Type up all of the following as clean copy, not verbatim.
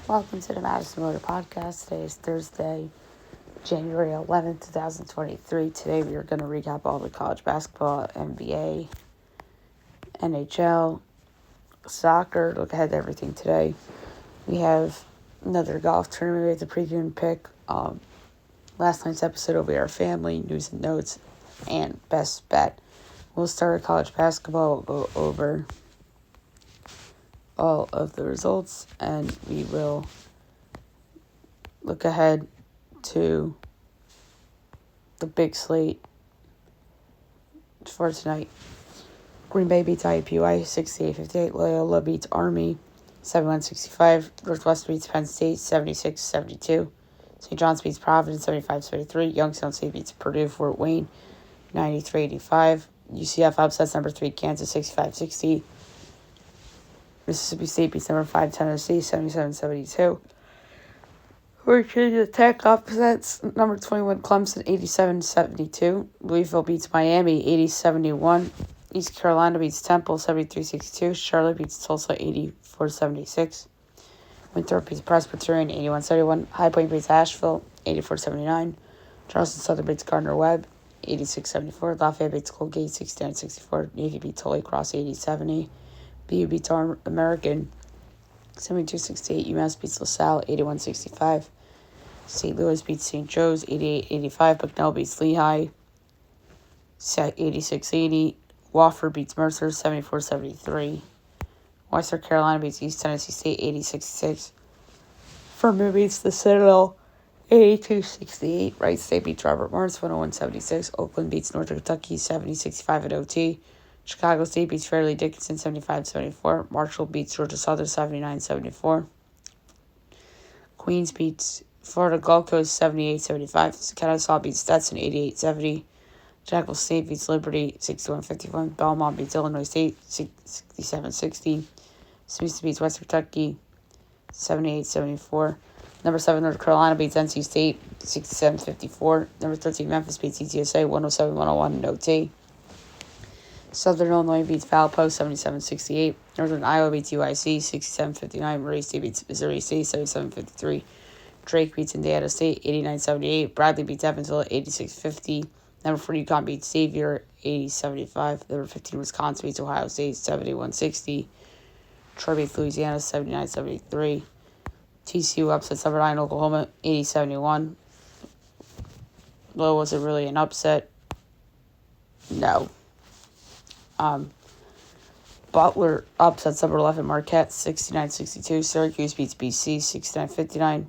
Welcome to the Madison Motor Podcast. Today is Thursday, January 11th, 2023. Today we are going to recap all the college basketball, NBA, NHL, soccer, look ahead to everything today. We have another golf tournament we have to preview and pick. Last night's episode will be our family, news and notes, and best bet. We'll start with college basketball. We'll go over all of the results, and we will look ahead to the big slate for tonight. Green Bay beats IUPUI 68-58. Loyola beats Army 71-65. Northwestern beats Penn State 76-72. St. John's beats Providence 75-73. Youngstown State beats Purdue Fort Wayne 93-85. UCF upsets number 3 Kansas 65-60. Mississippi State beats number 5 Tennessee 77-72. Virginia Tech upsets number 21 Clemson 87-72. Louisville beats Miami 80-71. East Carolina beats Temple 73-62. Charlotte beats Tulsa 84-76. Winthrop beats Presbyterian 81-71. High Point beats Asheville 84-79. Charleston Southern beats Gardner-Webb 86-74. Lafayette beats Colgate 69-64. Navy beats Holy Cross 80-70. BU beats American 72-68. UMass beats LaSalle 81-65. St. Louis beats St. Joe's 88-85. Bucknell beats Lehigh 86-80. Wofford beats Mercer 74-73. Western Carolina beats East Tennessee State 80-66. Furman beats the Citadel 82-68. Wright State beats Robert Morris 101-76. Oakland beats Northern Kentucky 70-65 at OT. Chicago State beats Fairleigh Dickinson 75-74. Marshall beats Georgia Southern 79-74. Queens beats Florida Gulf Coast 78-75. Kennesaw beats Stetson 88-70. Jacksonville State beats Liberty 61-51. Belmont beats Illinois State 67-60. Smith beats West Kentucky 78-74. Number 7 North Carolina beats NC State 67-54. Number 13 Memphis beats UTSA 107-101 in OT. Southern Illinois beats Valpo 77-68. Northern Iowa beats UIC 67-59. Murray State beats Missouri State 77-53. Drake beats Indiana State 89-78. Bradley beats Evansville 86-50. Number 4 UConn beats Xavier 80-75. Number 15 Wisconsin beats Ohio State 71-60. Troy beats Louisiana 79-73. TCU upsets number 9 Oklahoma 80-71. Well, was it really an upset? No. Butler upsets number 11 Marquette 69-62. Syracuse beats BC 69-59.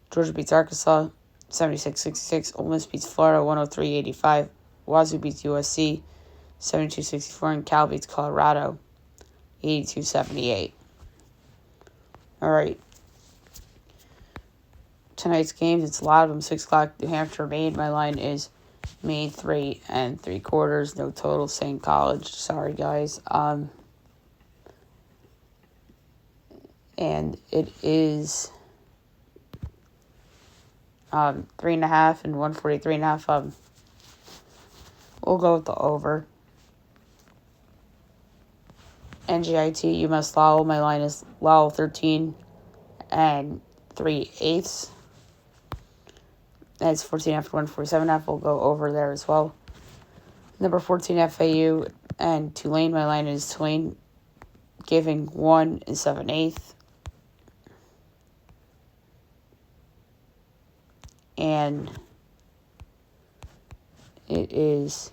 Georgia beats Arkansas 76-66. Ole Miss beats Florida 103-85. Wazoo beats USC 72-64. And Cal beats Colorado 82-78. All right. Tonight's games, it's a lot of them. 6 o'clock, New Hampshire, Maine. My line is Maine 3 3/4. No total, same college. Sorry, guys. And it is 3.5 and 143.5. We'll go with the over. NJIT, UMass Lowell. My line is Lowell 13 3/8. That's 14.5 to 147.5. We'll go over there as well. Number 14 FAU and Tulane. My line is Tulane giving 1 7/8. And it is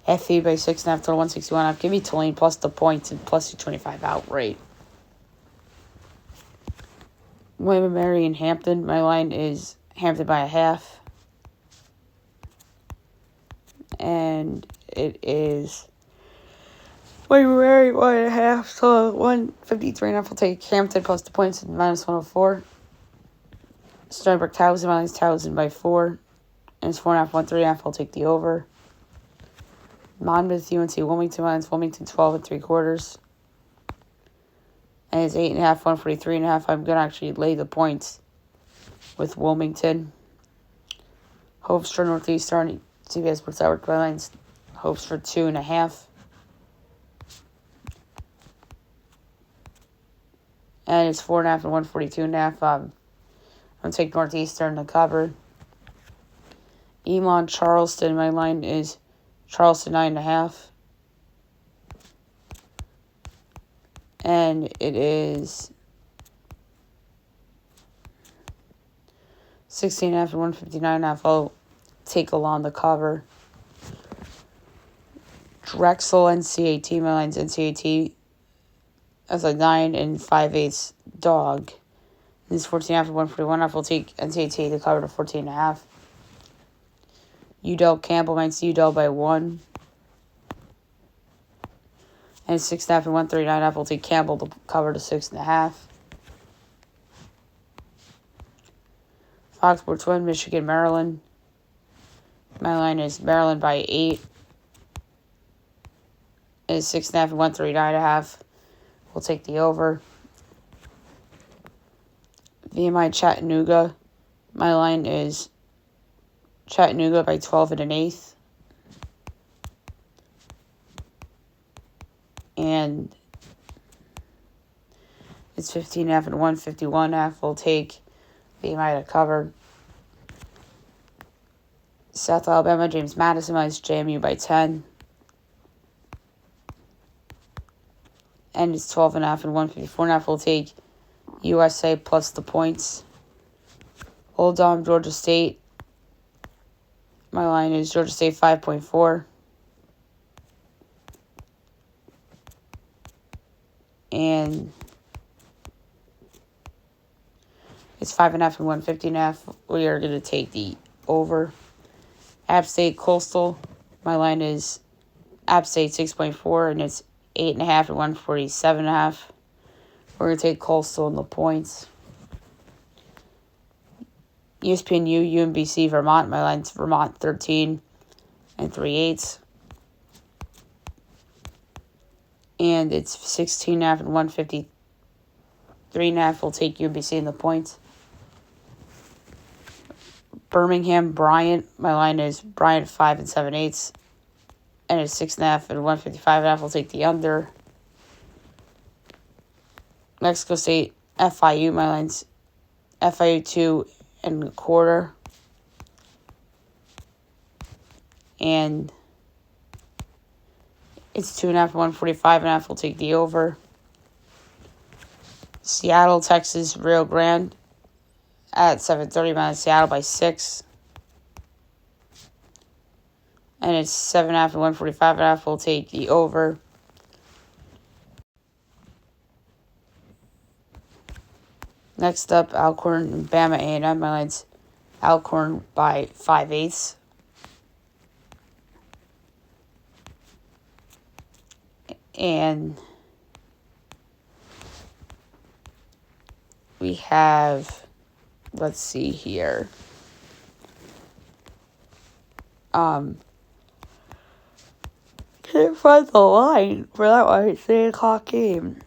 FAU by 6.5 to 161.5. Give me Tulane plus the points and plus 225 outright. William & Mary and Hampton. My line is Hampton by 0.5. And it is William & Mary 1.5 to 153.5. I'll take Hampton plus the points and minus 104. Stony Brook Towson, my line is Towson by 4. And it's 4.5, 103.5. I'll take the over. Monmouth, UNC, Wilmington, my line is Wilmington 12 3/4. And it's 8.5, 143.5. I'm going to actually lay the points with Wilmington. Hofstra, Northeastern, CBS Sports Network. My line's Hofstra 2.5. And it's 4.5 and 142.5. I'm going to take Northeastern to cover. Elon Charleston, my line is Charleston 9.5. And it is 16.5 and 159.5. I'll take along the cover. Drexel NCAT, my line's NCAT as a 9 and 5/8 dog. And it's 14.5 and 141.5. We'll take NCAT to cover to 14.5. UW Campbell, mine's UW by 1. And 6.5 and 139.5. We'll take Campbell to cover to 6.5. Fox Sports 1, Michigan, Maryland. My line is Maryland by 8. It's 6.5 and 139.5. We'll take the over. VMI Chattanooga. My line is Chattanooga by 12 and 1/8. And it's 15.5 and 151.5. We'll take VMI to cover. South Alabama, James Madison is JMU by 10. And it's 12.5 and 154.5. We'll take USA plus the points. Old Dom, Georgia State. My line is Georgia State 5.4. And it's 5.5 and 150.5. We are going to take the over. App State Coastal. My line is App State 6.4, and it's 8.5 and 147.5. We're going to take Coastal in the points. ESPNU, UMBC, Vermont. My line's Vermont 13 and 3/8. And it's 16.5 and 153.5. We'll take UMBC in the points. Birmingham, Bryant. My line is Bryant 5 and 7/8. And it's 6.5 and 155.5. We'll take the under. Mexico State, FIU. My line's FIU 2 and a quarter. And it's 2.5 and 145.5. We'll take the over. Seattle, Texas, Rio Grande at 7:30. My line's Seattle by 6. And it's 7.5 and 145.5. We'll take the over. Next up, Alcorn and Bama A&M. My line's Alcorn by 5/8. And we have, let's see here. Can't find the line for that one. It's 8 o'clock game.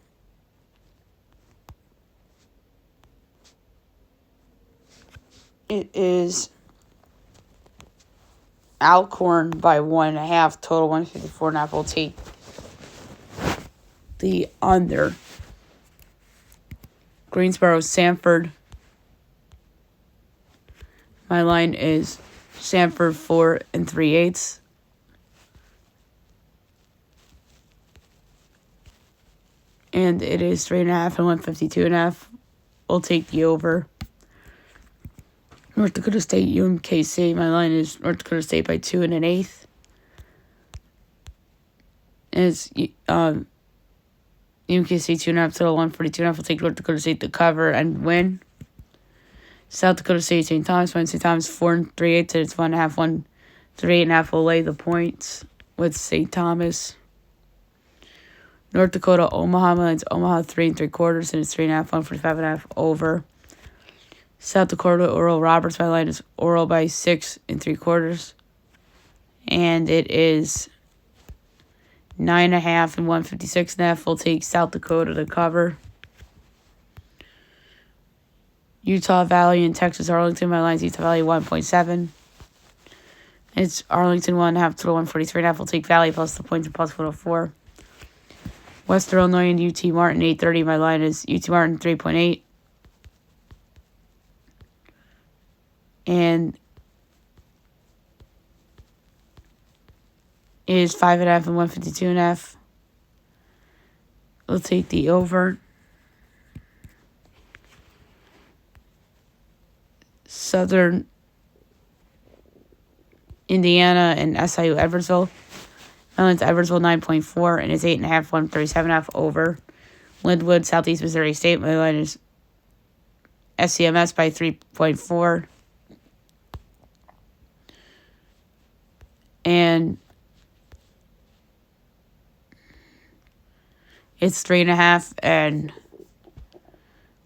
It is Alcorn by 1.5, total 154.5. We'll take the under. Greensboro, Sanford. My line is Sanford 4 and 3/8. And it is 3.5 and 152.5. We'll take the over. North Dakota State, UMKC. My line is North Dakota State by 2 and 1/8. And it's UMKC 2.5, total 142.5. We'll take North Dakota State to cover and win. South Dakota State, St. Thomas. St. Thomas 4 and 3/8. And it's 1.5, 138.5. We'll lay the points with St. Thomas. North Dakota, Omaha. My line's Omaha 3 3/4. And it's 3.5, 145.5 over. South Dakota, Oral Roberts. My line is Oral by 6 3/4. And it is 9.5 and 156.5. We'll take South Dakota to cover. Utah Valley and Texas Arlington. My line's Utah Valley 1.7. It's Arlington 1.5 to 143.5. We'll take Valley plus the points and plus 104. Western Illinois and UT Martin, 8:30. My line is UT Martin 3.8. And is 5.5 and 152.5. We'll take the over. Southern Indiana and SIU Edwardsville. Maryland's Edwardsville 9.4 and is 8.5, 137.5 over. Linwood, Southeast Missouri State. My line is SCMS by 3.4. And it's 3.5 and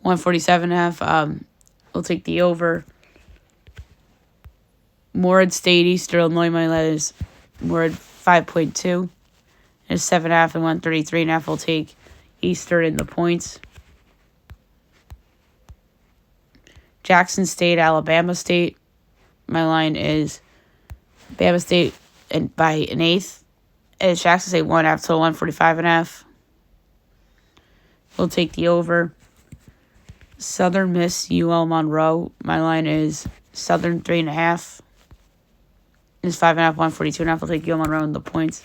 147.5. We'll take the over. Moorhead State, Eastern Illinois. My line is Moorhead 5.2. It's 7.5 and 133.5. We'll take Eastern in the points. Jackson State, Alabama State. My line is Bama State and by an eighth. And it's Jackson State 1.5 total 145.5. We'll take the over. Southern Miss, UL Monroe. My line is Southern 3.5. It's 5.5, 142.5. We'll take UL Monroe in the points.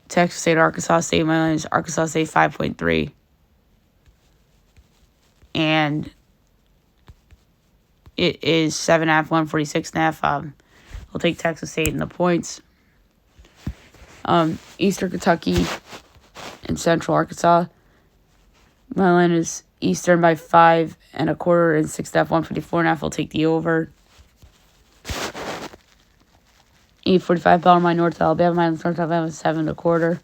Texas State, Arkansas State. My line is Arkansas State 5.3. And it is 7.5, 146.5. We'll take Texas State in the points. Eastern Kentucky and Central Arkansas. My line is Eastern by 5.25 and 6.5, 154.5. We'll take the over. 8:45 Bellarmine, North Alabama. My line is North Alabama 7.25.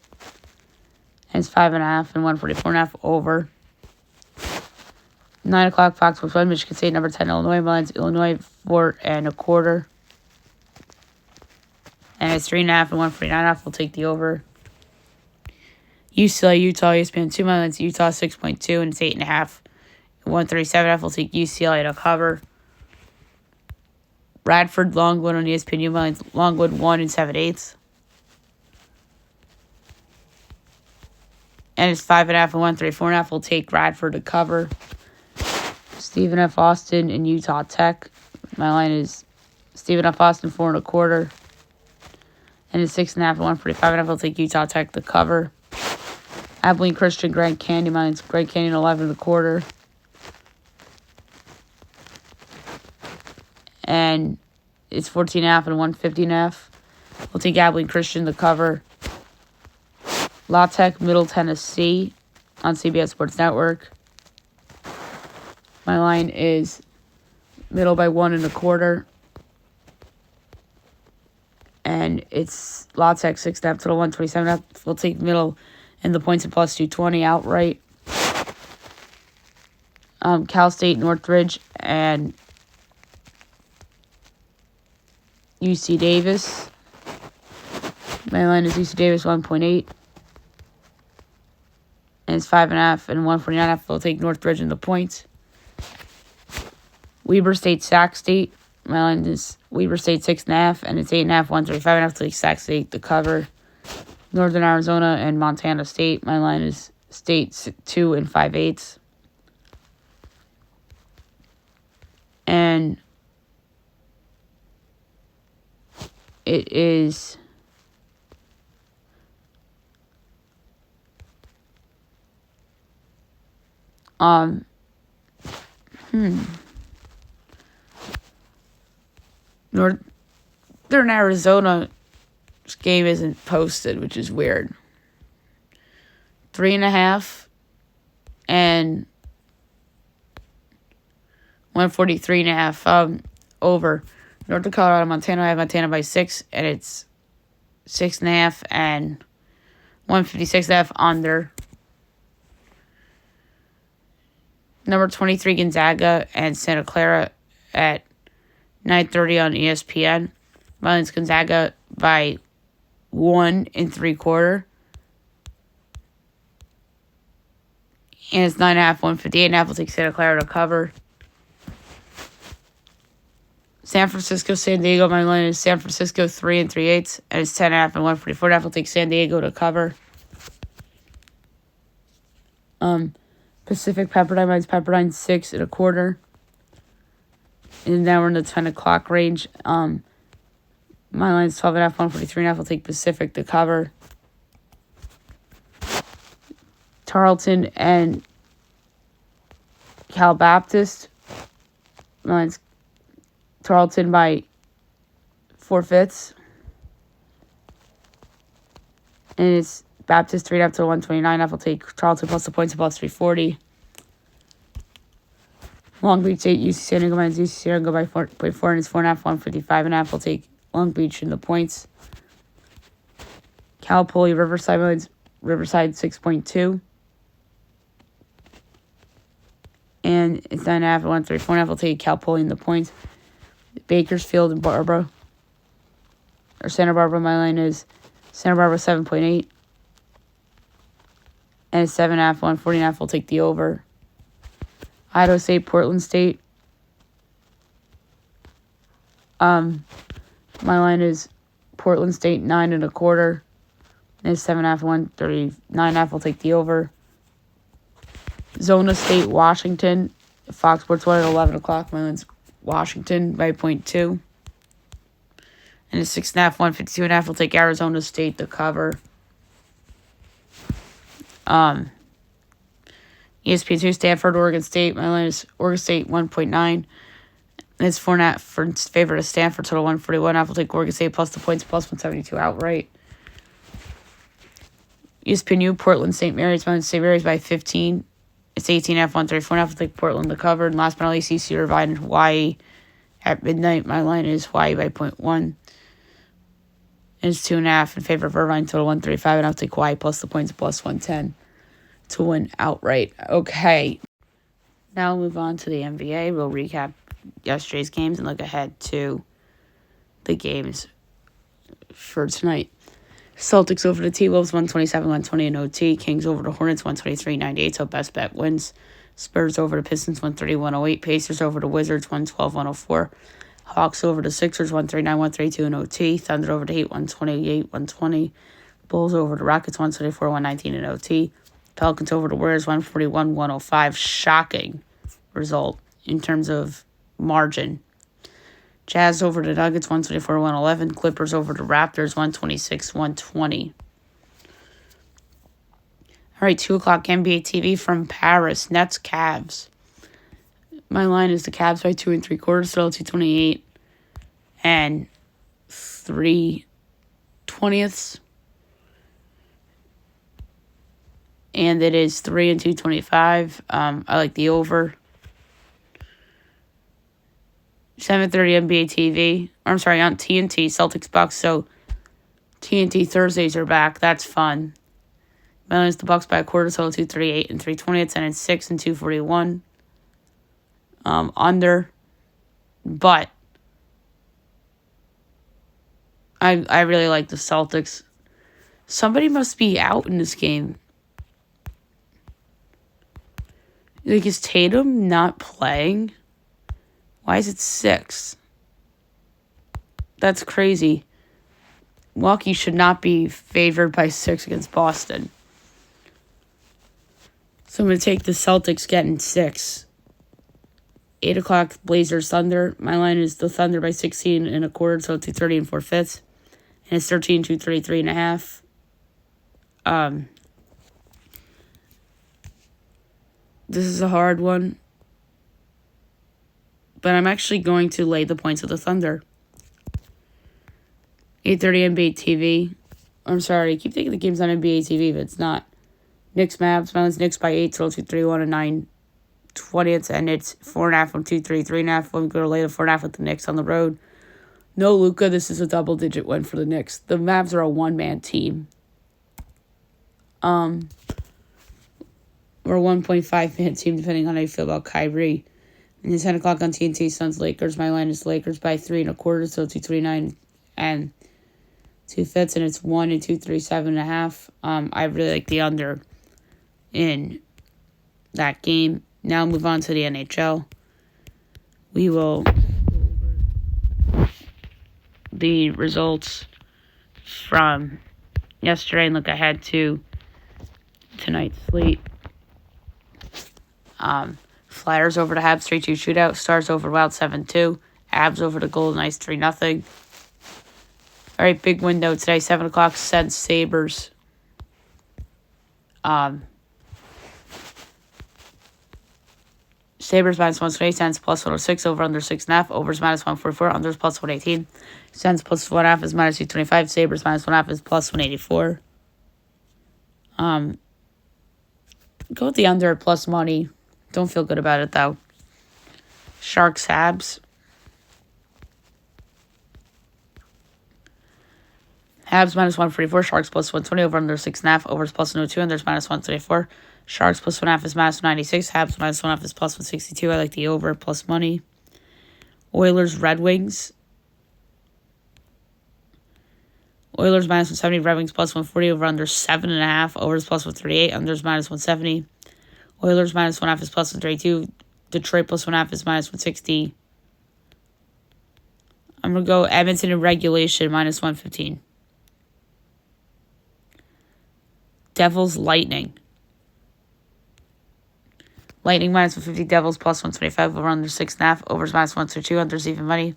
And it's 5.5 and 144.5 over. 9 o'clock Fox Sports 1, Michigan State, number 10, Illinois. My line's Illinois 4.25. And it's 3.5 and 149.5. We'll take the over. UCLA, Utah, ESPN 2. My line's Utah 6.2 and it's 8.5 and 137.5. We'll take UCLA to cover. Radford, Longwood on ESPN. My line's Longwood 1 and 7/8. And it's 5.5 and 134.5. We'll take Radford to cover. Stephen F. Austin and Utah Tech. My line is Stephen F. Austin 4.25. And it's 6.5 and 145.5. We'll take Utah Tech to cover. Abilene Christian, Grand Canyon. My line's Grand Canyon 11.25. And it's 14.5 and 150.5. We'll take Abilene Christian to cover. La Tech, Middle Tennessee on CBS Sports Network. My line is Middle by 1.25. And it's La Tech 6.5 to the 127.5. We'll take Middle and the points at plus 220 outright. Cal State, Northridge, and UC Davis. My line is UC Davis 1.8. And it's 5.5 and 149.5. We'll take Northridge in the points. Weber State, Sac State. My line is Weber State 6.5, and it's 8.5, 135.5. To take Sac State to cover. Northern Arizona and Montana State. My line is State 2 and 5/8. And it is Northern Arizona game isn't posted, which is weird. 3.5 and 143.5 over. North Dakota, Colorado, Montana. I have Montana by 6, and it's 6.5 and 156.5 under. Number 23 Gonzaga and Santa Clara at 9:30 on ESPN. My line's Gonzaga by 1 3/4. And it's 9.5, 158.5. We'll take Santa Clara to cover. San Francisco, San Diego. My line is San Francisco 3 3/8. And it's 10.5 and 144.5. We'll take San Diego to cover. Pacific Pepperdine minus Pepperdine 6.25. And now we're in the 10 o'clock range. My line's 12.5, 143.5. I'll take Pacific to cover. Tarleton and Cal Baptist. My line's Tarleton by 4/5. And it's Baptist 3.5 to 129.5. I'll take Tarleton plus the points above 340. Long Beach 8, UC San Diego minus UC San Diego by 4.4, and it's 4.5, 155.5. I'll take Long Beach in the points. Cal Poly Riverside minus Riverside 6.2. And it's 9.5 at 134.5. I'll take Cal Poly in the points. Bakersfield and Barbara. Or Santa Barbara, my line is Santa Barbara 7.8. And it's 7.5, 140.5. I'll take the over. Idaho State, Portland State. My line is Portland State 9.25. And it's 7.5, 139.5. I'll take the over. Zona State, Washington. Fox Sports 1 at 11 o'clock. My line's Washington by 0.2. And it's 6.5, 152.5. I'll take Arizona State to cover. ESPN2, Stanford, Oregon State. My line is Oregon State 1.9. And it's 4.5 for favor of Stanford, total 141. I'll take Oregon State plus the points, plus 172 outright. ESPNU, Portland, St. Mary's. My line is St. Mary's by 15. It's 18.5, 134.5. I'll take Portland to cover. And last but not least, UC Irvine, Hawaii at midnight. My line is Hawaii by 0.1. And it's 2.5 in favor of Irvine, total 135. And I'll take Hawaii plus the points, plus 110 to win outright. Okay. Now we'll move on to the NBA. We'll recap yesterday's games and look ahead to the games for tonight. Celtics over the T-Wolves, 127-120 in OT. Kings over the Hornets, 123-98, so best bet wins. Spurs over the Pistons, 130-108. Pacers over the Wizards, 112-104. Hawks over the Sixers, 139-132 in OT. Thunder over the Heat, 128-120. Bulls over the Rockets, 124-119 in OT. Pelicans over the Warriors, 141-105. Shocking result in terms of margin. Jazz over the Nuggets, 124-111. Clippers over the Raptors, 126-120. All right, 2 o'clock NBA TV from Paris. Nets, Cavs. My line is the Cavs by 2 3/4, still 228 and 3/20. And it is 3 225. I like the over. 7:30 NBA TV. I'm sorry, on TNT, Celtics Bucks. So TNT Thursdays are back. That's fun. My line is the Bucks by a quarter, so 238 and 3/20, and it's 6 241. Under, but I really like the Celtics. Somebody must be out in this game. Like, is Tatum not playing? Why is it 6? That's crazy. Milwaukee should not be favored by 6 against Boston. So I'm going to take the Celtics getting 6. 8 o'clock, Blazers, Thunder. My line is the Thunder by 16 1/4, so 230 and 4/5. And it's 13, 233.5. This is a hard one. But I'm actually going to lay the points of the Thunder. 8:30 NBA TV. I'm sorry, I keep thinking the game's on NBA TV, but it's not. Knicks, Mavs. My line's Knicks by 8, total 231 and 9/20, and it's 4.5 from 233.5. I'm going to lay the 4.5 with the Knicks on the road. No Luka. This is a double-digit win for the Knicks. The Mavs are a one-man team. Or a 1.5-man team, depending on how you feel about Kyrie. And it's 10 o'clock on TNT, Suns, Lakers. My line is Lakers by 3 1/4, so 229 and 2/5, and it's 1 237.5. I really like the under in that game. Now move on to the NHL. We will go over the results from yesterday and look ahead to tonight's slate. Flyers over the Habs 3-2 shootout. Stars over Wild 7-2. Abs over the Golden Knights 3-0. All right, big window today, 7 o'clock, Sens Sabres. Sabres minus 128, Sens plus 106, over under 6.5, overs minus 144, unders plus 118. Sens plus 1.5 is minus 225, Sabres minus 1.5 is plus 184. Go with the under plus money. Don't feel good about it though. Sharks Habs. Habs minus 144, Sharks plus 120, over under 6.5, overs plus 102, unders minus 124. Sharks plus 1.5 is minus 96, Habs minus 1.5 is plus 162. I like the over plus money. Oilers Red Wings. Oilers minus 170, Red Wings plus 140, over under 7.5, overs plus 138, unders minus 170. Oilers minus 1.5 is plus 132. Detroit plus 1.5 is minus 160. I'm going to go Edmonton in regulation minus 115. Devils Lightning. Lightning minus 150, Devils plus 125, over under 6.5, overs minus 122, unders even money.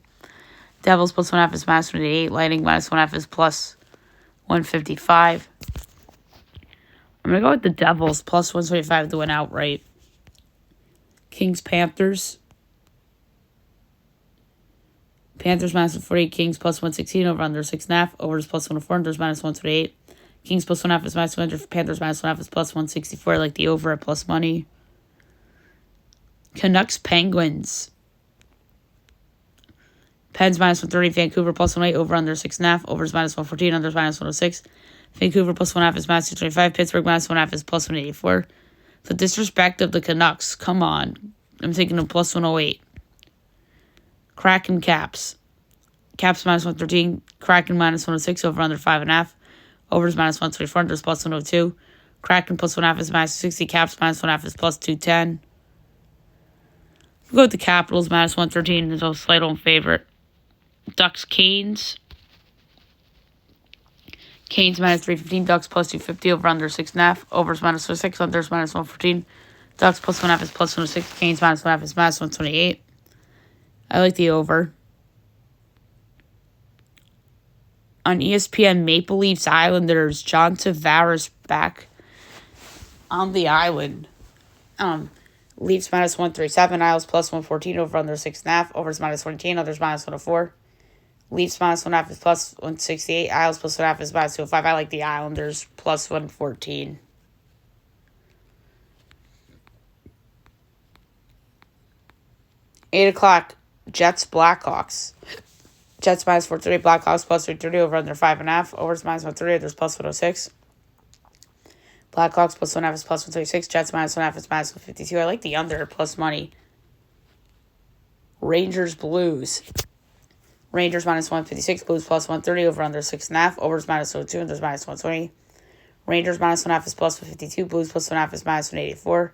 Devils plus 1.5 is minus 188, Lightning minus 1.5 is plus 155. I'm going to go with the Devils plus 125 to win outright. Kings Panthers. Panthers minus 148, Kings plus 116, over under 6.5, overs plus 104, unders minus 128. Kings plus 1.5 is minus 200, Panthers minus 1.5 is plus 164. I like the over at plus money. Canucks Penguins. Pens minus 130, Vancouver plus 108, over under 6.5, overs minus 114, unders minus 106. Vancouver plus 1.5 is minus 225, Pittsburgh minus 1.5 is plus 184. The disrespect of the Canucks, come on. I'm taking a plus 108. Kraken Caps. Caps minus 113, Kraken minus 106, over under 5.5. Overs minus 124, unders plus 102. Kraken plus 1.5 is minus 60, Caps minus 1.5 is plus 210. We'll go with the Capitals minus 113 is a slight home favorite. Ducks Canes. Canes minus 315, Ducks plus 250, over under 6.5. Overs minus 106, unders minus 114. Ducks plus 1.5 is plus 106. Canes minus 1.5 is minus 128. I like the over. On ESPN, Maple Leafs Islanders, John Tavares back on the island. Leafs minus 137, Isles plus 114, over under 6.5, overs minus 118, others minus 104. Leafs minus 1.5 is plus 168, Isles plus 1.5 is minus 205. I like the Islanders plus 114. Eight o'clock, Jets Blackhawks. Jets minus 430, Blackhawks plus 330, over under 5.5, overs minus 130, others plus 106. Blackhawks plus 1.5 is plus 136. Jets minus 1.5 is minus 152. I like the under plus money. Rangers Blues. Rangers minus 156. Blues plus 130. Over under 6.5. Overs minus 102. Unders minus 120. Rangers minus 1.5 is plus 152. Blues plus 1.5 is minus 184.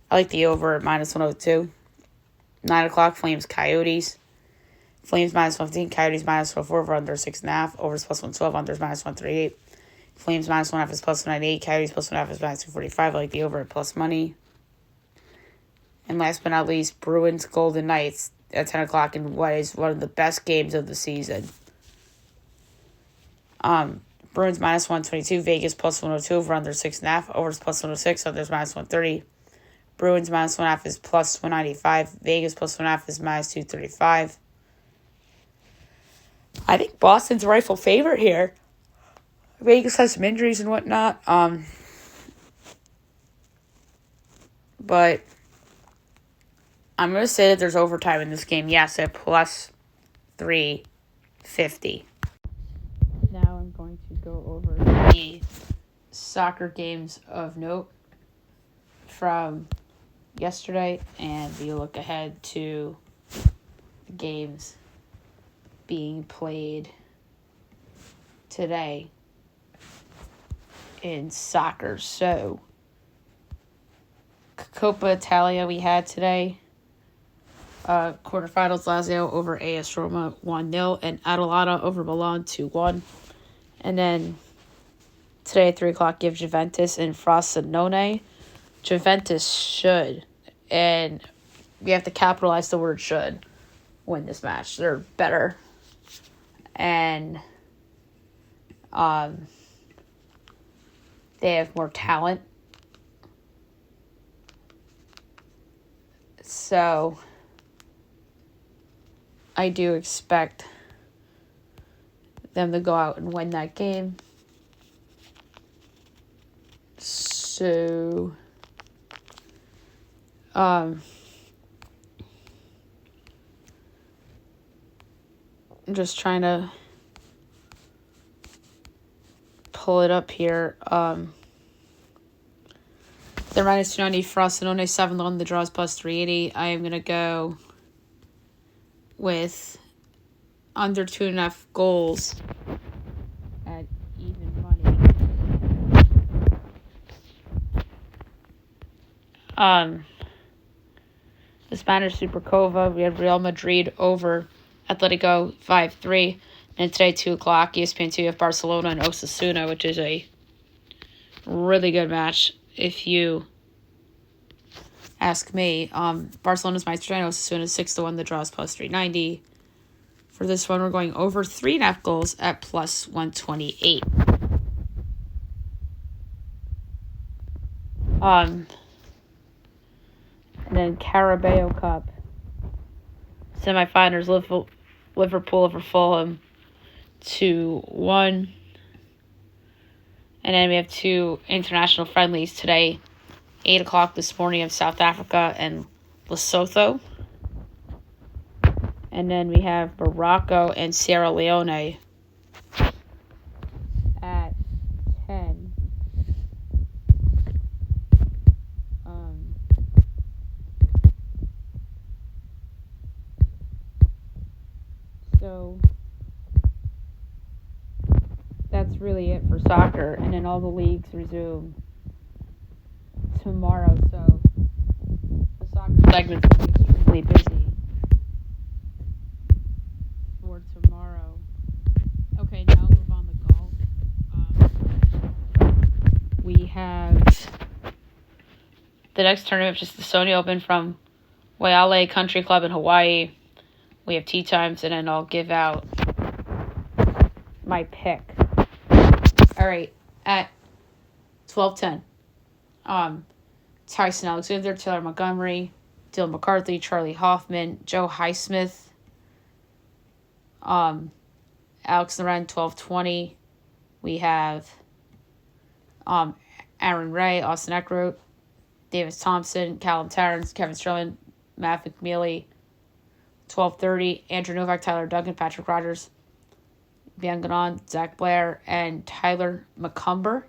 I like the over at minus 102. 9 o'clock, Flames Coyotes. Flames minus 115. Coyotes minus 104. Over under 6.5. Overs plus 112. Unders minus 138. Flames minus 1.5 is plus 198. Coyotes plus 1.5 is minus 245. I like the over at plus money. And last but not least, Bruins Golden Knights at 10 o'clock in what is one of the best games of the season. Bruins minus 122. Vegas plus 102. Over under 6.5. Overs plus 106. Unders minus 130. Bruins minus 1.5 is plus 195. Vegas plus 1.5 is minus 235. I think Boston's rightful favorite here. Vegas has some injuries and whatnot. But I'm going to say that there's overtime in this game. Yes, at plus 350. Now I'm going to go over the soccer games of note from yesterday, and we look ahead to the games being played today in soccer. So, Coppa Italia we had today. Quarterfinals, Lazio over AS Roma 1-0, and Atalanta over Milan 2-1. And then today at 3 o'clock, give Juventus and Frosinone. Juventus should, and we have to capitalize the word should win this match. They're better. And they have more talent. So I do expect them to go out and win that game. So I'm just trying to pull it up here. They're minus 290 for us and only 7 on the draws plus 380. I am going to go with under 2.5 goals at even money. The Spanish Supercova, we have Real Madrid over Atletico 5-3. And today, 2 o'clock, ESPN 2, you have Barcelona and Osasuna, which is a really good match, if you ask me. Barcelona's minus 3, Osasuna 6-1, the draws plus 390. For this one, we're going over 3.5 goals at plus 128. And then Carabao Cup semifinals, Liverpool over Fulham 2-1. And then we have 2 international friendlies today. 8 o'clock this morning of South Africa and Lesotho. And then we have Morocco and Sierra Leone at 10. So that's really it for soccer. And then all the leagues resume tomorrow. So the soccer segment's extremely busy for tomorrow. Okay, now we'll move on to golf. We have the next tournament, just the Sony Open from Waialae Country Club in Hawaii. We have tee times, and then I'll give out my pick. All right, at 12:10, Tyson Alexander, Taylor Montgomery, Dylan McCarthy, Charlie Hoffman, Joe Highsmith, Alex Loren, 12:20. We have Aaron Ray, Austin Eckroat, Davis Thompson, Callum Tarrance, Kevin Sterling, Matt McNeely. 12:30, Andrew Novak, Tyler Duncan, Patrick Rogers, Bian Ganon, Zach Blair, and Tyler McCumber.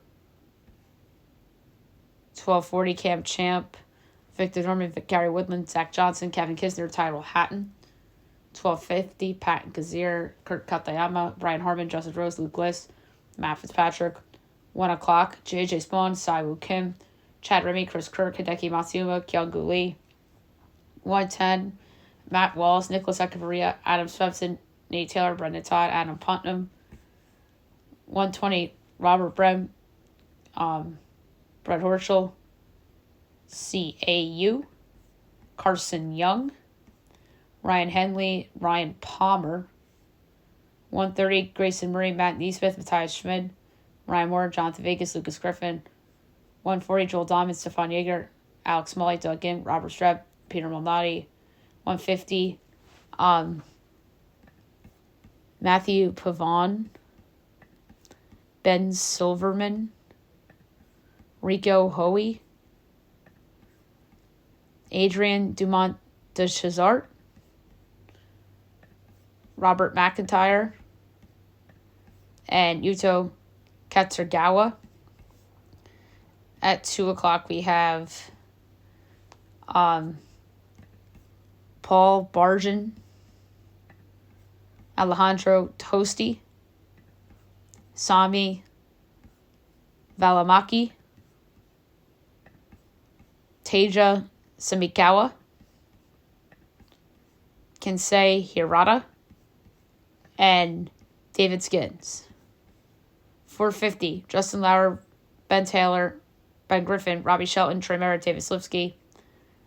12:40, Cam Champ, Victor Norman, Gary Woodland, Zach Johnson, Kevin Kisner, Tyrell Hatton. 12:50, Patton Kazir, Kurt Katayama, Brian Harmon, Justin Rose, Luke Bliss, Matt Fitzpatrick. 1 o'clock, JJ Spawn, Sai-Woo Kim, Chad Remy, Chris Kirk, Hideki Matsuyama, Kyung-Gu Lee. 1:10, Matt Wallace, Nicholas Echevarria, Adam Svensson, Nate Taylor, Brendan Todd, Adam Putnam. 1:20, Robert Brem, Brett Horschel, CAU, Carson Young, Ryan Henley, Ryan Palmer. 1:30, Grayson Murray, Matt Neesmith, Matthias Schmid, Ryan Moore, Jonathan Vegas, Lucas Griffin. 1:40, Joel Diamond, Stefan Yeager, Alex Mully, Doug Ginn, Robert Streb, Peter Malnati. 1:50, Matthew Pavon, Ben Silverman, Rico Hoey, Adrian Dumont de Chazart, Robert McIntyre, and Yuto Katsuragawa. At 2 o'clock, we have Paul Barjan, Alejandro Tosti, Sami Valimaki, Teja Samikawa, Kensei Hirata, and David Skins. 4:50, Justin Lauer, Ben Taylor, Ben Griffin, Robbie Shelton, Trey Merritt, David Slipsky,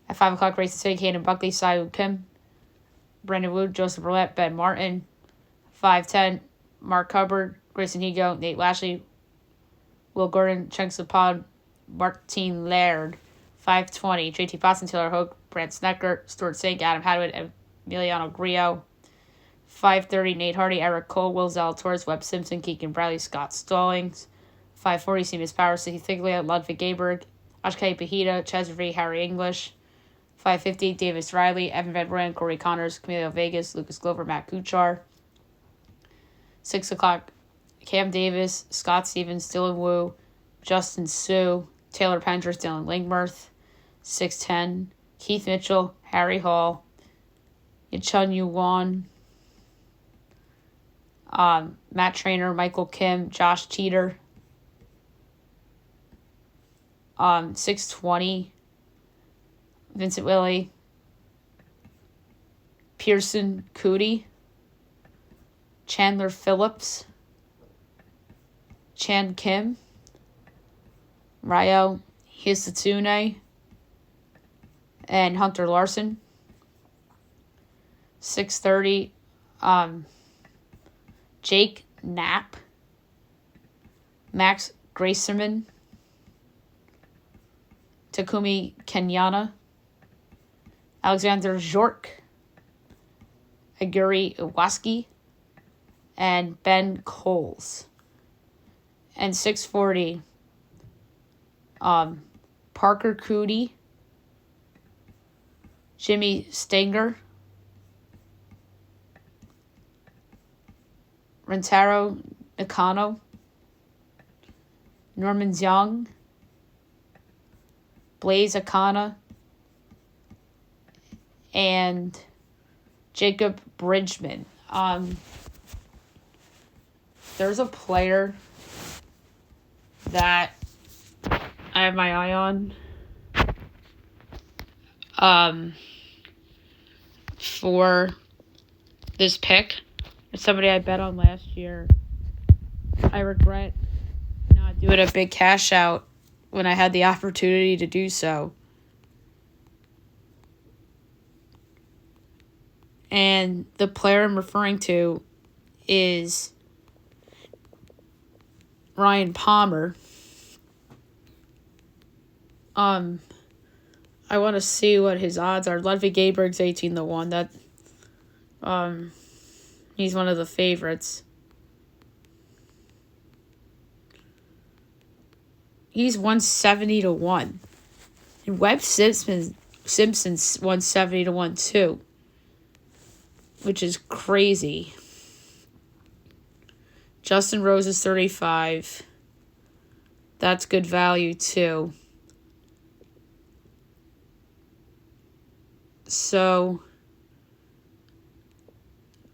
At 5 o'clock, Grayson City, Caden Buckley, Siwoo Kim, Brandon Wu, Joseph Roulette, Ben Martin. 5:10, Mark Hubbard, Grayson Higo, Nate Lashley, Will Gordon, Cheng Sapod, Martin Laird. 5:20, JT Boston, Taylor Hoke, Brant Snecker, Stuart Sink, Adam Hadwin, and Emiliano Grillo. 5:30, Nate Hardy, Eric Cole, Will Zalatoris, Webb Simpson, Keegan Bradley, Scott Stallings. 5:40, Seamus Powers, City Thiglia, Ludwig Gaberg, Ashkai Pahita, Chesver, Harry English. 5:50, Davis Riley, Evan Van Brand, Corey Connors, Camilo Vegas, Lucas Glover, Matt Kuchar. 6 o'clock, Cam Davis, Scott Stevens, Dylan Wu, Justin Sue, Taylor Pendrith, Dylan Lingmerth. 6:10, Keith Mitchell, Harry Hall, Chun Yu Wan, Matt Trainer, Michael Kim, Josh Teeter. 6:20, Vincent Willey, Pearson Cootie, Chandler Phillips, Chan Kim, Ryo Hisatsune, and Hunter Larson. 6:30, Jake Knapp, Max Gracerman, Takumi Kenyana, Alexander Zhork, Aguri Iwaski, and Ben Coles. And 6:40, Parker Cootie, Jimmy Stenger, Rentaro Nakano, Norman Young, Blaze Akana, and Jacob Bridgman. There's a player that I have my eye on for this pick. It's somebody I bet on last year. I regret not doing a big cash out when I had the opportunity to do so. And the player I'm referring to is Ryan Palmer. I want to see what his odds are. Ludwig Gaberg's 18-1. That he's one of the favorites. He's 170-1. And Webb Simpson's 170-1 too, which is crazy. Justin Rose is 35. That's good value too. So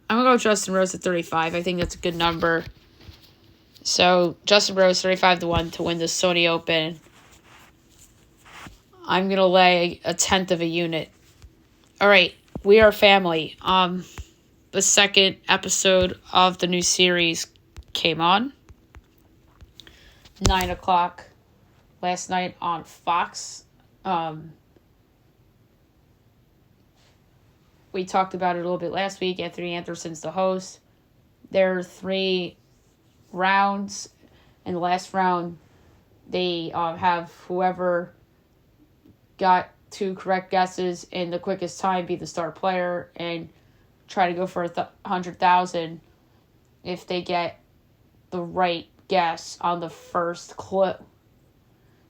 I'm going to go with Justin Rose at 35. I think that's a good number. So Justin Rose 35-1 to win the Sony Open. I'm going to lay a tenth of a unit. All right, we are family. The second episode of the new series came on 9 o'clock last night on Fox. We talked about it a little bit last week. Anthony Anderson's the host. There are 3 rounds. In the last round, they have whoever got 2 correct guesses in the quickest time be the star player and try to go for $100,000 if they get the right guess on the first clue.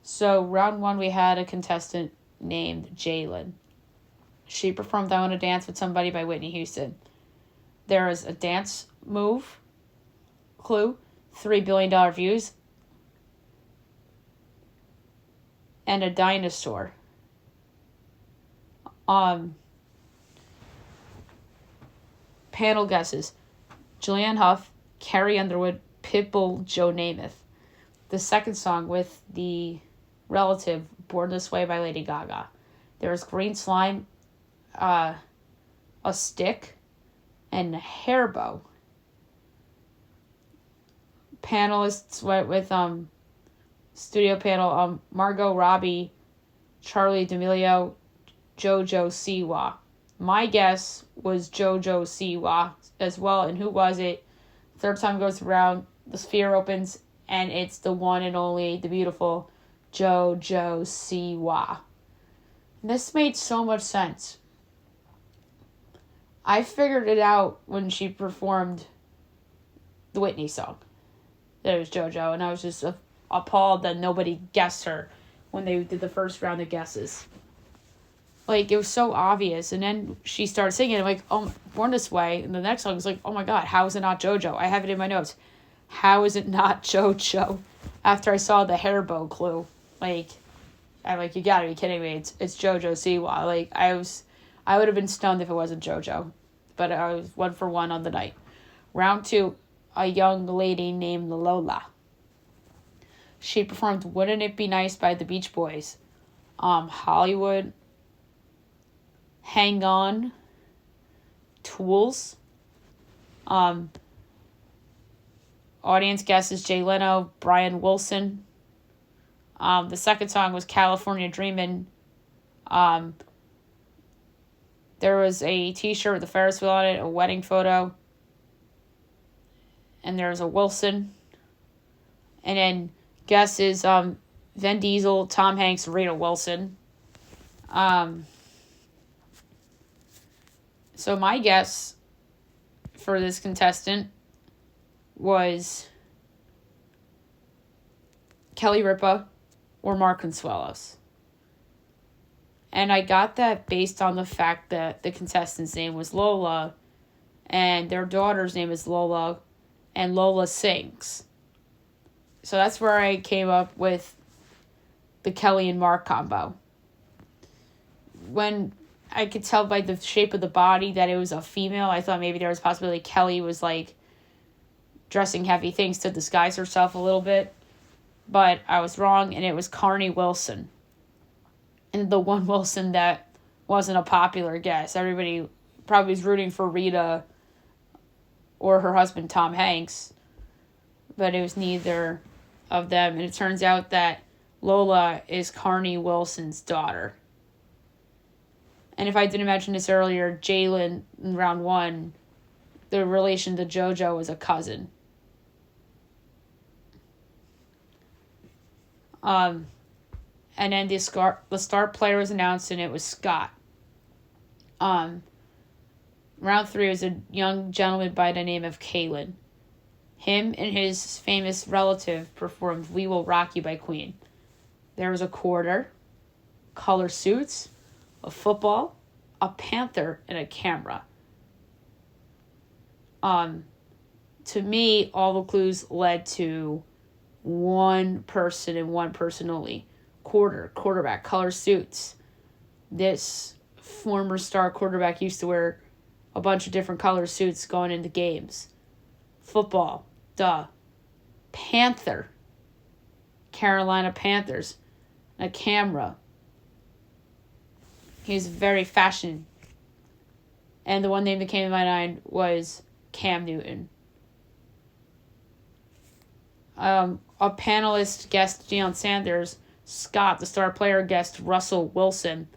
So round 1, we had a contestant named Jalen. She performed I Want to Dance with Somebody by Whitney Houston. There is a dance move clue, $3 billion views, and a dinosaur. Panel guesses: Julianne Hough, Carrie Underwood, Pitbull, Joe Namath. The second song with the relative, Born This Way by Lady Gaga. There is green slime, a stick, and a hair bow. Panelists went with studio panel Margot Robbie, Charlie D'Amelio, JoJo Siwa. My guess was JoJo Siwa as well. And who was it? Third time goes around, the sphere opens, and it's the one and only, the beautiful JoJo Siwa. This made so much sense. I figured it out when she performed the Whitney song. That it was JoJo, and I was just appalled that nobody guessed her when they did the first round of guesses. Like, it was so obvious, and then she started singing, I'm like, oh, Born This Way, and the next song was like, oh my god, how is it not JoJo? I have it in my notes. How is it not JoJo? After I saw the hair bow clue, like, I'm like, you gotta be kidding me, it's JoJo Siwa. Like, I would have been stunned if it wasn't JoJo, but I was 1 for 1 on the night. Round 2, a young lady named Lola. She performed Wouldn't It Be Nice by the Beach Boys, Hollywood, Hang On, Tools. Audience guesses Jay Leno, Brian Wilson. The second song was California Dreamin'. There was a t-shirt with a Ferris wheel on it, a wedding photo. And there was a Wilson. And then guesses Vin Diesel, Tom Hanks, Rita Wilson. So my guess for this contestant was Kelly Ripa or Mark Consuelos. And I got that based on the fact that the contestant's name was Lola and their daughter's name is Lola and Lola sings. So that's where I came up with the Kelly and Mark combo. When I could tell by the shape of the body that it was a female, I thought maybe there was a possibility Kelly was like dressing heavy things to disguise herself a little bit. But I was wrong, and it was Carney Wilson. And the one Wilson that wasn't a popular guess. Everybody probably was rooting for Rita or her husband, Tom Hanks. But it was neither of them. And it turns out that Lola is Carney Wilson's daughter. And if I didn't mention this earlier, Jalen in round 1, the relation to JoJo was a cousin. And then the star player was announced, and it was Scott. Round 3 was a young gentleman by the name of Kalen. Him and his famous relative performed We Will Rock You by Queen. There was a quarter, color suits, a football, a panther, and a camera. To me, all the clues led to one person and one person only. Quarterback, color suits. This former star quarterback used to wear a bunch of different color suits going into games. Football, duh. Panther, Carolina Panthers. A camera. He's very fashion. And the one name that came to my mind was Cam Newton. A panelist guessed Deion Sanders. Scott, the star player, guessed Russell Wilson.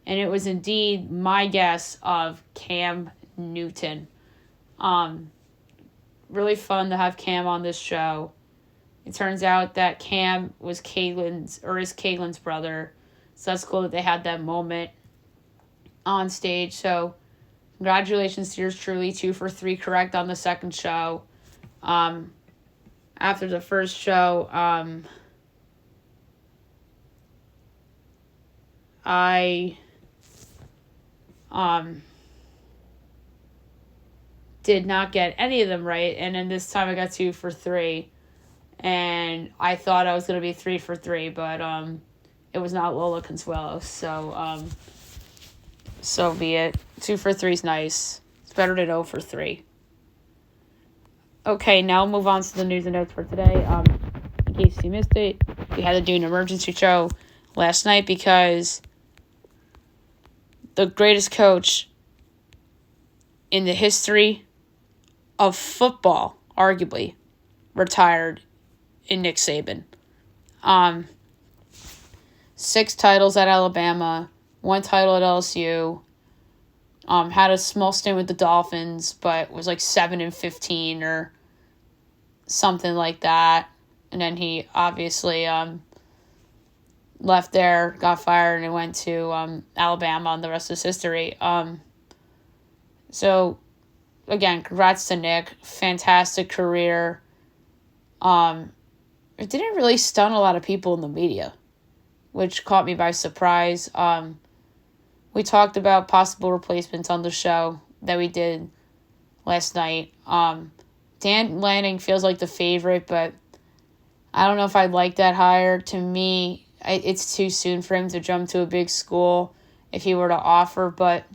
And it was indeed my guess of Cam Newton. Really fun to have Cam on this show. It turns out that Cam was is Caitlin's brother. So that's cool that they had that moment on stage. So congratulations to yours truly. 2 for 3 correct on the second show. After the first show, I did not get any of them right, and then this time I got 2 for 3, and I thought I was going to be 3 for 3, but it was not Lola Consuelos, so be it. 2 for 3 is nice. It's better than 0 for 3. Okay, now we'll move on to the news and notes for today. In case you missed it, we had to do an emergency show last night because the greatest coach in the history of football, arguably, retired in Nick Saban. 6 titles at Alabama, won title at LSU. Had a small stint with the Dolphins, but was like 7-15 or something like that. And then he obviously left there, got fired, and went to Alabama, and the rest is history. So, again, congrats to Nick. Fantastic career. It didn't really stun a lot of people in the media, which caught me by surprise. We talked about possible replacements on the show that we did last night. Dan Lanning feels like the favorite, but I don't know if I'd like that hire. To me, it's too soon for him to jump to a big school if he were to offer, but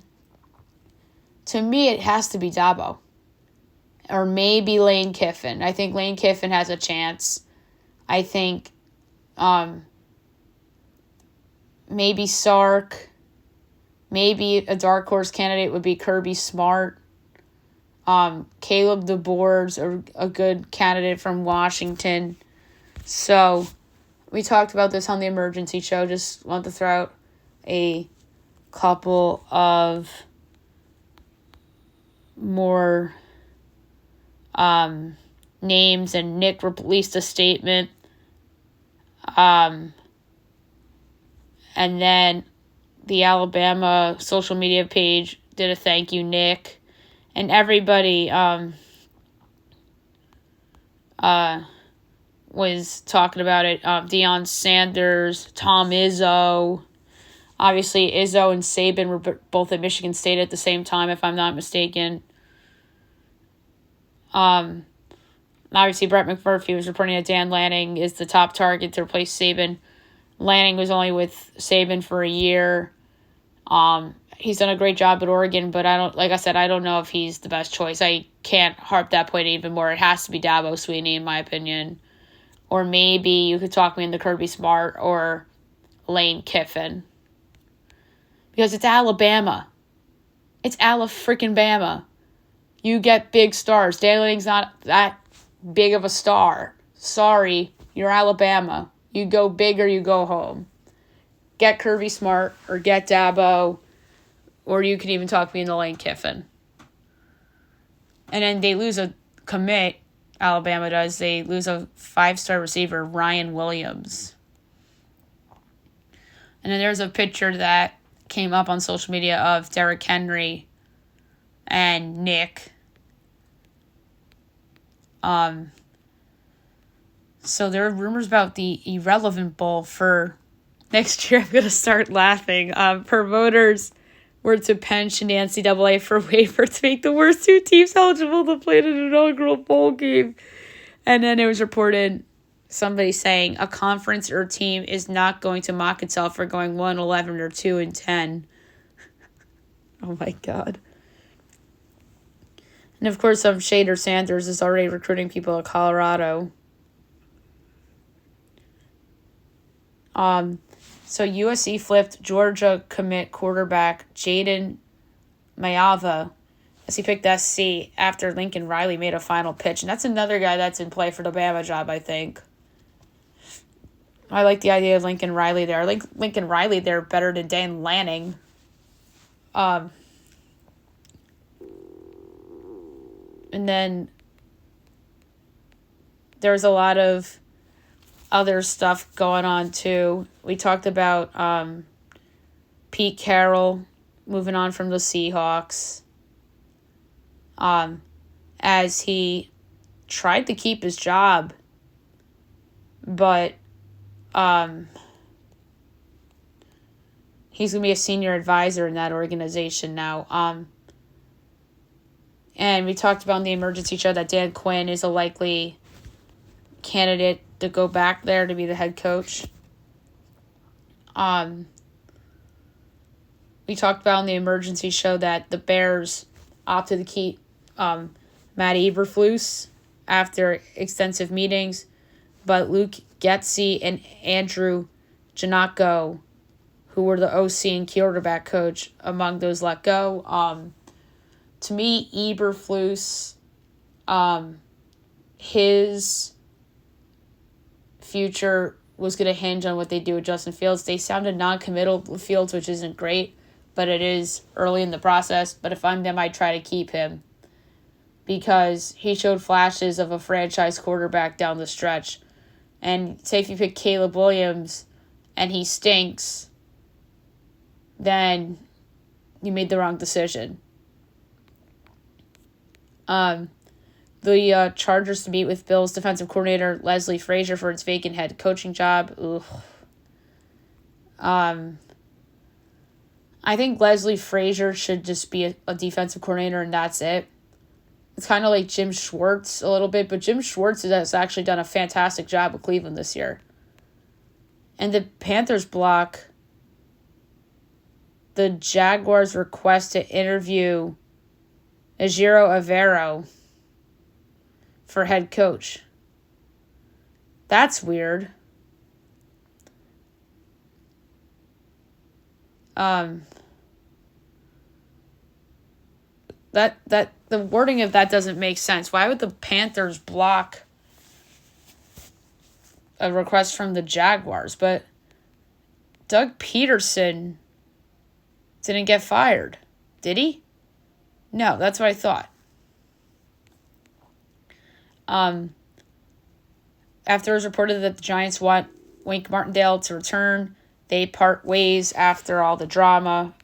to me, it has to be Dabo. Or maybe Lane Kiffin. I think Lane Kiffin has a chance. I think maybe Sark. Maybe a dark horse candidate would be Kirby Smart. Caleb DeBoer's a good candidate from Washington. So we talked about this on the emergency show. Just want to throw out a couple of more names, and Nick released a statement. And then the Alabama social media page did a thank you, Nick. And everybody was talking about it. Deion Sanders, Tom Izzo. Obviously, Izzo and Saban were both at Michigan State at the same time, if I'm not mistaken. Obviously, Brett McMurphy was reporting that Dan Lanning is the top target to replace Saban. Lanning was only with Saban for a year. He's done a great job at Oregon, but I don't know if he's the best choice. I can't harp that point even more. It has to be Dabo Swinney, in my opinion. Or maybe you could talk me into Kirby Smart or Lane Kiffin. Because it's Alabama. It's Ala-freaking-Bama. You get big stars. Dan Lanning's not that big of a star. Sorry, you're Alabama. You go big or you go home. Get Kirby Smart or get Dabo, or you can even talk me into Lane Kiffin. And then they lose a commit, Alabama does. They lose a 5-star receiver, Ryan Williams. And then there's a picture that came up on social media of Derrick Henry and Nick. So there are rumors about the Irrelevant Bowl for next year. I'm going to start laughing. Promoters were to pension the NCAA for a waiver to make the worst 2 teams eligible to play in an inaugural bowl game. And then it was reported, somebody saying, a conference or team is not going to mock itself for going 1-11 or 2-10. Oh my God. And of course, Shader Sanders is already recruiting people at Colorado. So USC flipped Georgia commit quarterback Jaden Mayava as he picked SC after Lincoln Riley made a final pitch. And that's another guy that's in play for the Bama job, I think. I like the idea of Lincoln Riley there. I like Lincoln Riley there better than Dan Lanning. And then there's a lot of other stuff going on too. We talked about Pete Carroll moving on from the Seahawks as he tried to keep his job, but he's going to be a senior advisor in that organization now. And we talked about in the emergency show that Dan Quinn is a likely candidate to go back there to be the head coach. We talked about in the emergency show that the Bears opted to keep Matt Eberflus after extensive meetings, but Luke Getsy and Andrew Janocko, who were the OC and quarterback coach, among those let go. To me, Eberflus, his future was going to hinge on what they do with Justin Fields. They sounded non-committal with Fields, which isn't great, but it is early in the process. But if I'm them, I'd try to keep him because he showed flashes of a franchise quarterback down the stretch. And say if you pick Caleb Williams and he stinks, then you made the wrong decision. The Chargers to meet with Bills defensive coordinator Leslie Frazier for its vacant head coaching job. Ugh. I think Leslie Frazier should just be a defensive coordinator and that's it. It's kind of like Jim Schwartz a little bit, but Jim Schwartz has actually done a fantastic job with Cleveland this year. And the Panthers block the Jaguars' request to interview Ejiro Evero for head coach. That's weird. That the wording of that doesn't make sense. Why would the Panthers block a request from the Jaguars? But Doug Peterson didn't get fired, did he? No, that's what I thought. After it was reported that the Giants want Wink Martindale to return, they part ways after all the drama.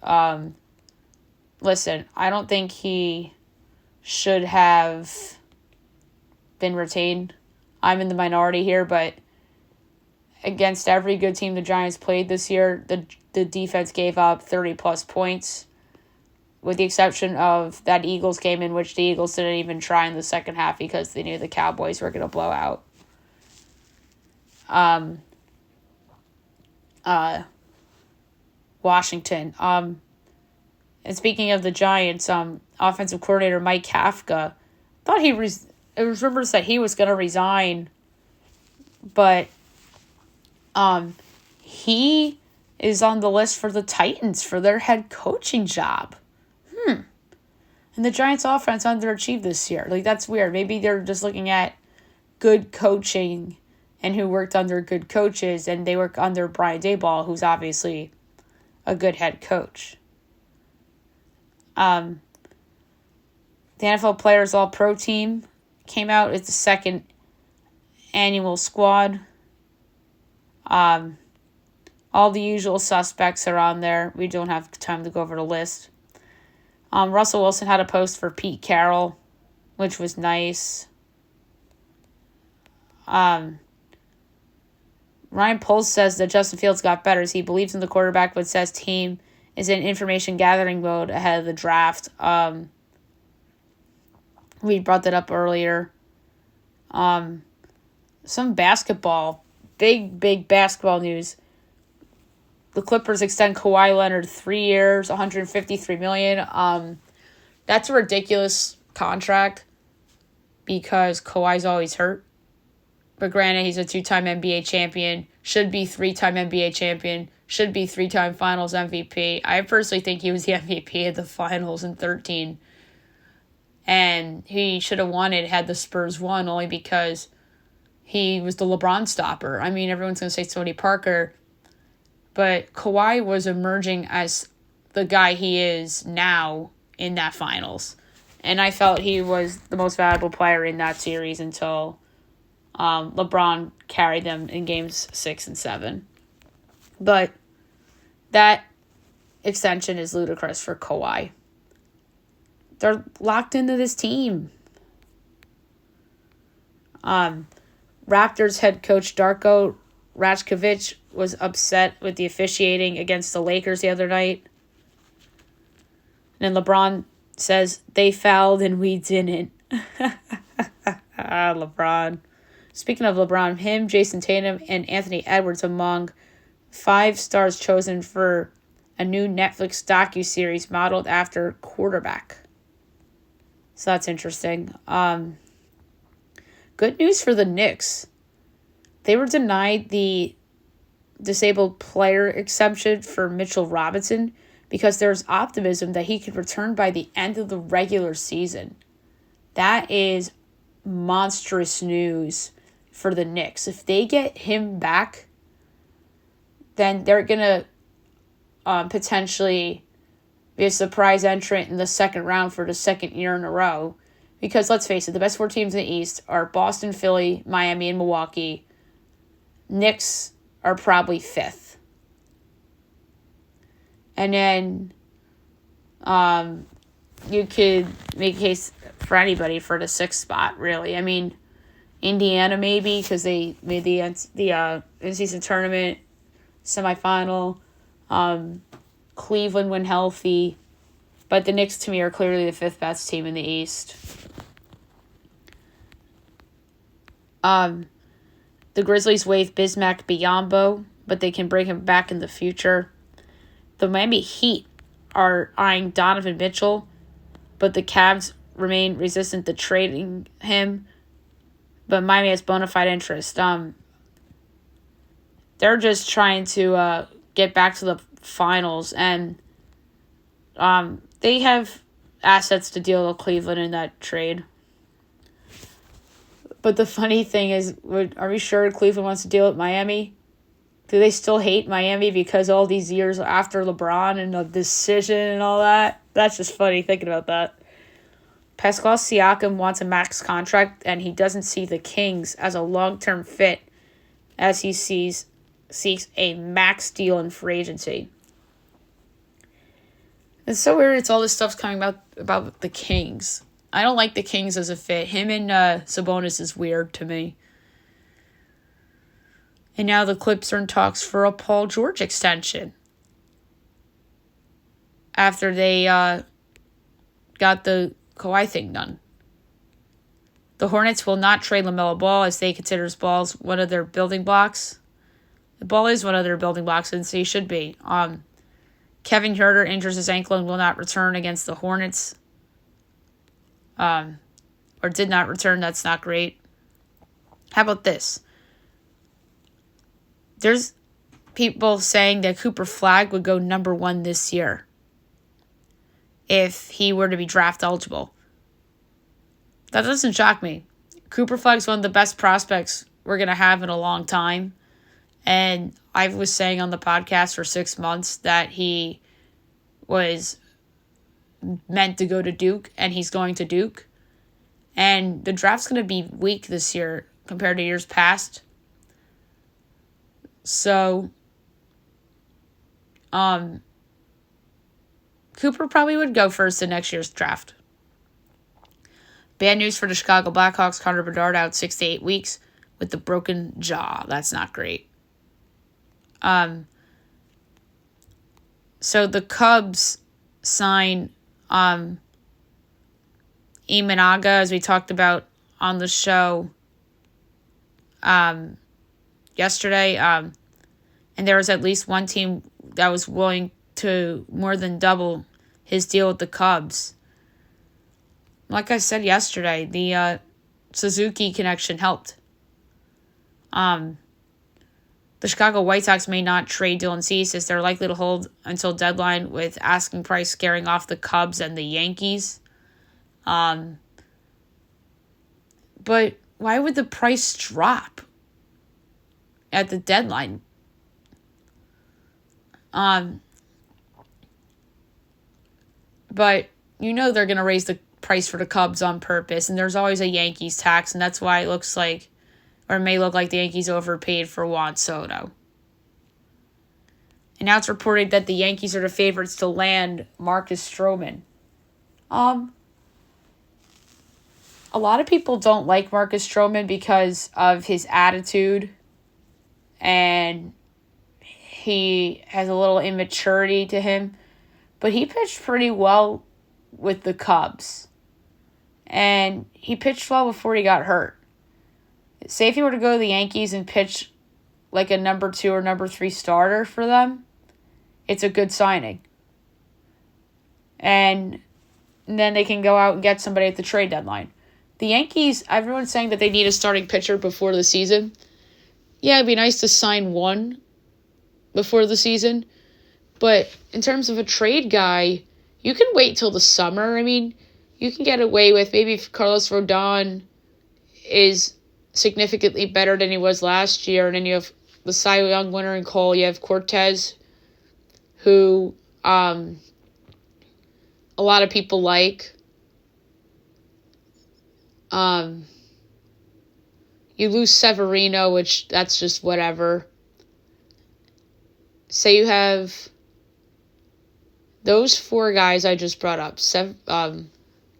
Listen, I don't think he should have been retained. I'm in the minority here, but against every good team the Giants played this year, the defense gave up 30-plus points, with the exception of that Eagles game in which the Eagles didn't even try in the second half because they knew the Cowboys were going to blow out. Washington. And speaking of the Giants, offensive coordinator Mike Kafka, thought it was rumors that he was going to resign, but he is on the list for the Titans for their head coaching job. And the Giants' offense underachieved this year. Like, that's weird. Maybe they're just looking at good coaching and who worked under good coaches, and they work under Brian Daboll, who's obviously a good head coach. The NFL Players All-Pro team came out. It's the second annual squad. All the usual suspects are on there. We don't have time to go over the list. Russell Wilson had a post for Pete Carroll, which was nice. Ryan Poles says that Justin Fields got better as he believes in the quarterback, but says team is in information gathering mode ahead of the draft. We brought that up earlier. Some basketball, big basketball news. The Clippers extend Kawhi Leonard 3 years, $153 million. That's a ridiculous contract because Kawhi's always hurt. But granted, he's a 2-time NBA champion, should be 3-time NBA champion, should be 3-time Finals MVP. I personally think he was the MVP of the Finals in 2013. And he should have won it had the Spurs won, only because he was the LeBron stopper. I mean, everyone's going to say Tony Parker, but Kawhi was emerging as the guy he is now in that Finals. And I felt he was the most valuable player in that series until LeBron carried them in games 6 and 7. But that extension is ludicrous for Kawhi. They're locked into this team. Raptors head coach Darko Rakovic was upset with the officiating against the Lakers the other night. And then LeBron says, they fouled and we didn't. LeBron. Speaking of LeBron, him, Jason Tatum, and Anthony Edwards among 5 stars chosen for a new Netflix docuseries modeled after quarterback. So that's interesting. Good news for the Knicks. They were denied the disabled player exemption for Mitchell Robinson because there's optimism that he could return by the end of the regular season. That is monstrous news for the Knicks. If they get him back then they're going to potentially be a surprise entrant in the second round for the second year in a row. Because let's face it, the best 4 teams in the East are Boston, Philly, Miami, and Milwaukee. Knicks are probably 5th. And then you could make a case for anybody for the 6th spot, really. I mean, Indiana maybe, because they made the in-season tournament semifinal. Cleveland when healthy. But the Knicks, to me, are clearly the 5th best team in the East. The Grizzlies waive Bismack Biyombo, but they can bring him back in the future. The Miami Heat are eyeing Donovan Mitchell, but the Cavs remain resistant to trading him. But Miami has bona fide interest. They're just trying to get back to the finals, and they have assets to deal with Cleveland in that trade. But the funny thing is, are we sure Cleveland wants to deal with Miami? Do they still hate Miami because all these years after LeBron and the decision and all that? That's just funny thinking about that. Pascal Siakam wants a max contract, and he doesn't see the Kings as a long-term fit as he seeks a max deal in free agency. It's so weird it's all this stuff's coming about the Kings. I don't like the Kings as a fit. Him and Sabonis is weird to me. And now the Clips are in talks for a Paul George extension. After they got the Kawhi thing done. The Hornets will not trade LaMelo Ball as they consider Ball's one of their building blocks. The Ball is one of their building blocks, and so he should be. Kevin Huerter injures his ankle and will not return against the Hornets. Or did not return. That's not great. How about this? There's people saying that Cooper Flagg would go number 1 this year if he were to be draft eligible. That doesn't shock me. Cooper Flagg's one of the best prospects we're going to have in a long time. And I was saying on the podcast for 6 months that he was meant to go to Duke, and he's going to Duke. And the draft's going to be weak this year compared to years past. So, Cooper probably would go first in next year's draft. Bad news for the Chicago Blackhawks. Connor Bedard out 6 to 8 weeks with the broken jaw. That's not great. So the Cubs sign Imanaga, as we talked about on the show yesterday. And there was at least one team that was willing to more than double his deal with the Cubs. Like I said yesterday, the Suzuki connection helped. The Chicago White Sox may not trade Dylan Cease, as they're likely to hold until deadline, with asking price scaring off the Cubs and the Yankees. But why would the price drop at the deadline? But you know they're going to raise the price for the Cubs on purpose, and there's always a Yankees tax, and that's why it looks like, or it may look like, the Yankees overpaid for Juan Soto. And now it's reported that the Yankees are the favorites to land Marcus Stroman. A lot of people don't like Marcus Stroman because of his attitude, and he has a little immaturity to him. But he pitched pretty well with the Cubs. And he pitched well before he got hurt. Say if he were to go to the Yankees and pitch like a number 2 or number 3 starter for them, it's a good signing. And then they can go out and get somebody at the trade deadline. The Yankees, everyone's saying that they need a starting pitcher before the season. Yeah, it'd be nice to sign one before the season. But in terms of a trade guy, you can wait till the summer. I mean, you can get away with maybe if Carlos Rodon is significantly better than he was last year, and then you have the Cy Young winner in Cole. You have Cortez, who a lot of people like. You lose Severino, which that's just whatever. Say you have those four guys I just brought up.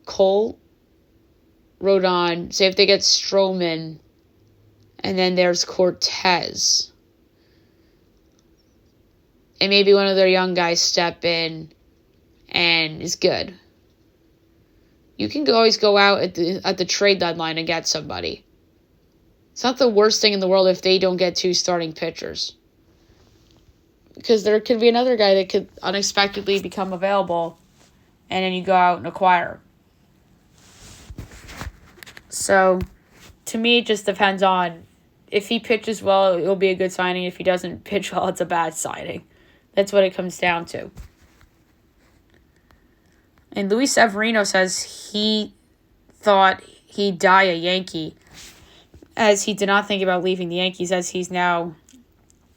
Cole, Rodon. Say if they get Stroman, and then there's Cortez. And maybe one of their young guys step in and is good. You can always go out at the trade deadline and get somebody. It's not the worst thing in the world if they don't get two starting pitchers. Because there could be another guy that could unexpectedly become available, and then you go out and acquire. So, to me, it just depends on if he pitches well, it'll be a good signing. If he doesn't pitch well, it's a bad signing. That's what it comes down to. And Luis Severino says he thought he'd die a Yankee, as he did not think about leaving the Yankees, as he's now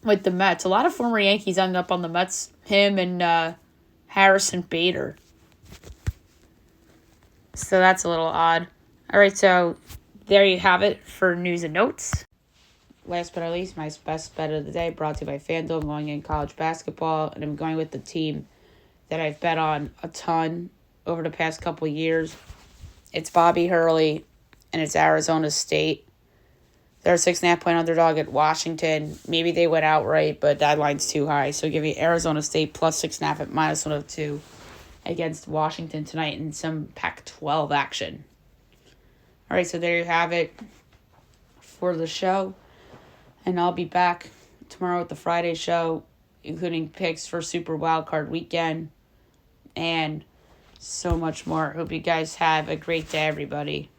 with the Mets. A lot of former Yankees ended up on the Mets. Him and Harrison Bader. So that's a little odd. All right, so there you have it for news and notes. Last but not least, my best bet of the day brought to you by FanDuel. I'm going in college basketball, and I'm going with the team that I've bet on a ton over the past couple of years. It's Bobby Hurley, and it's Arizona State. They're a 6.5-point underdog at Washington. Maybe they went outright, but that line's too high. So I'll give you Arizona State plus 6.5 at minus 102 against Washington tonight in some Pac-12 action. All right, so there you have it for the show. And I'll be back tomorrow with the Friday show, including picks for Super Wildcard Weekend and so much more. Hope you guys have a great day, everybody.